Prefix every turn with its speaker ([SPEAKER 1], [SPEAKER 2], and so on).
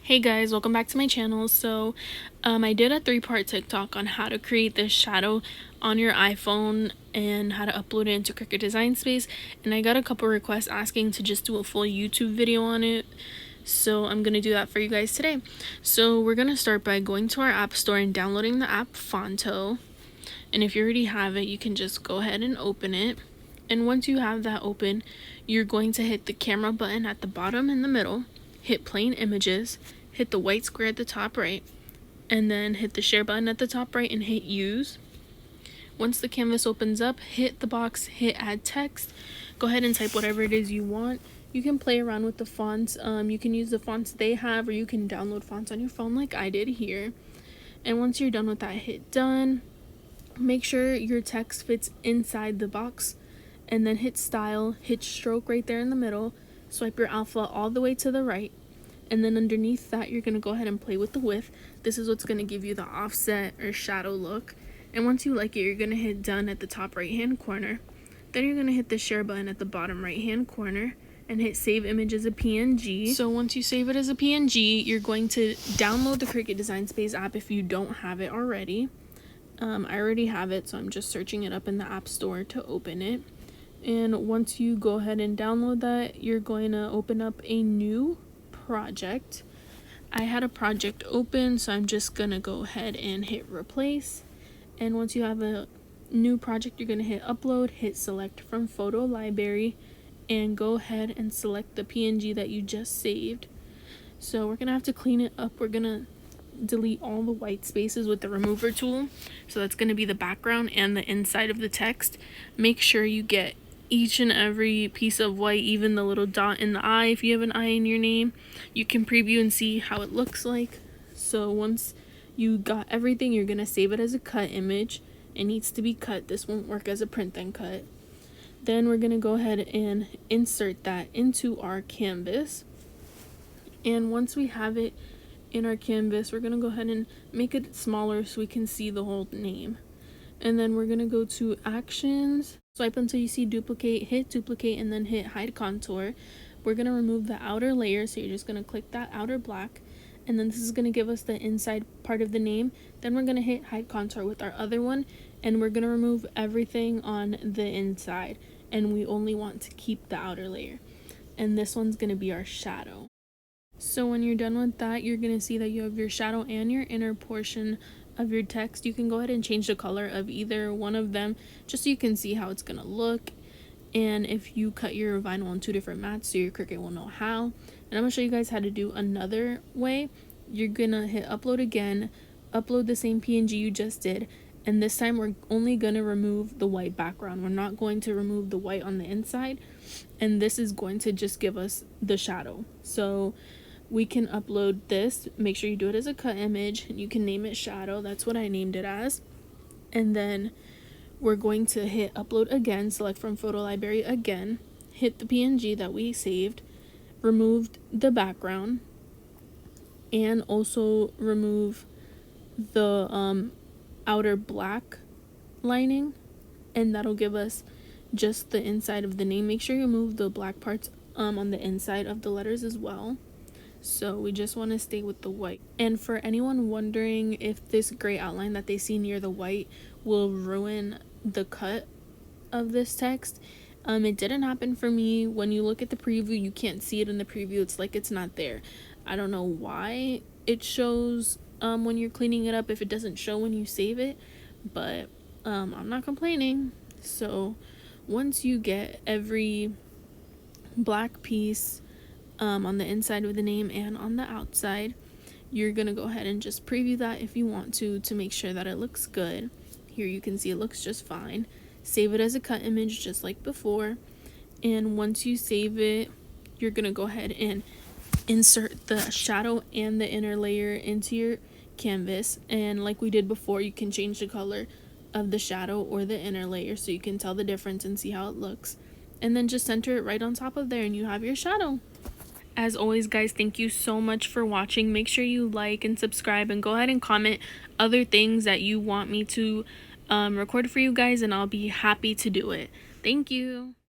[SPEAKER 1] Hey guys, welcome back to my channel. I did a 3-part TikTok on how to create this shadow on your iPhone and how to upload it into Cricut Design Space, and I got a couple requests asking to just do a full YouTube video on it. So I'm gonna do that for you guys today. So we're gonna start by going to our app store and downloading the app PHONTO. And if you already have it, you can just go ahead and open it. And once you have that open, you're going to hit the camera button at the bottom in the middle, hit plain images, hit the white square at the top right, and then hit the share button at the top right and hit use. Once the canvas opens up, hit the box, hit add text, go ahead and type whatever it is you want. You can play around with the fonts. You can use the fonts they have, or you can download fonts on your phone like I did here. And once you're done with that, hit done. Make sure your text fits inside the box, and then hit style, hit stroke right there in the middle, swipe your alpha all the way to the right, and then underneath that you're going to go ahead and play with the width. This is what's going to give you the offset or shadow look. And once you like it, you're going to hit done at the top right hand corner. Then you're going to hit the share button at the bottom right hand corner and hit save image as a PNG. So once you save it as a PNG, you're going to download the Cricut Design Space app if you don't have it already. I already have it, so I'm just searching it up in the App Store to open it. And once you go ahead and download that, you're going to open up a new project. I had a project open, so I'm just going to go ahead and hit replace. And once you have a new project, you're going to hit upload, hit select from photo library, and go ahead and select the PNG that you just saved. So we're going to have to clean it up. We're going to delete all the white spaces with the remover tool. So that's going to be the background and the inside of the text. Make sure you get each and every piece of white, even the little dot in the eye. If you have an eye in your name, you can preview and see how it looks like. So once you got everything, you're going to save it as a cut image. It needs to be cut. This won't work as a print and cut. Then we're going to go ahead and insert that into our canvas. And once we have it in our canvas, we're going to go ahead and make it smaller so we can see the whole name. And then we're going to go to actions, swipe until you see duplicate, hit duplicate, and then hit hide contour. We're going to remove the outer layer, so you're just going to click that outer black, and then this is going to give us the inside part of the name. Then we're going to hit hide contour with our other one, and we're going to remove everything on the inside, and we only want to keep the outer layer. And this one's going to be our shadow. So when you're done with that, you're going to see that you have your shadow and your inner portion of your text. You can go ahead and change the color of either one of them just so you can see how it's going to look. And if you cut your vinyl on 2 different mats, so your Cricut will know how. And I'm going to show you guys how to do another way. You're going to hit upload again, upload the same PNG you just did, and this time we're only going to remove the white background. We're not going to remove the white on the inside, and this is going to just give us the shadow. So we can upload this. Make sure you do it as a cut image, and you can name it shadow. That's what I named it as. And then we're going to hit upload again, select from photo library again, hit the PNG that we saved, removed the background, and also remove the outer black lining, and that'll give us just the inside of the name. Make sure you move the black parts on the inside of the letters as well. So we just want to stay with the white. And for anyone wondering if this gray outline that they see near the white will ruin the cut of this text, it didn't happen for me. When you look at the preview, you can't see it in the preview. It's like it's not there. I don't know why it shows when you're cleaning it up if it doesn't show when you save it, but I'm not complaining. So once you get every black piece on the inside of the name and on the outside, you're gonna go ahead and just preview that if you want to make sure that it looks good. Here you can see it looks just fine. Save it as a cut image just like before, and once you save it, you're gonna go ahead and insert the shadow and the inner layer into your canvas. And like we did before, you can change the color of the shadow or the inner layer so you can tell the difference and see how it looks, and then just center it right on top of there and you have your shadow. As always, guys, thank you so much for watching. Make sure you like and subscribe, and go ahead and comment other things that you want me to record for you guys, and I'll be happy to do it. Thank you.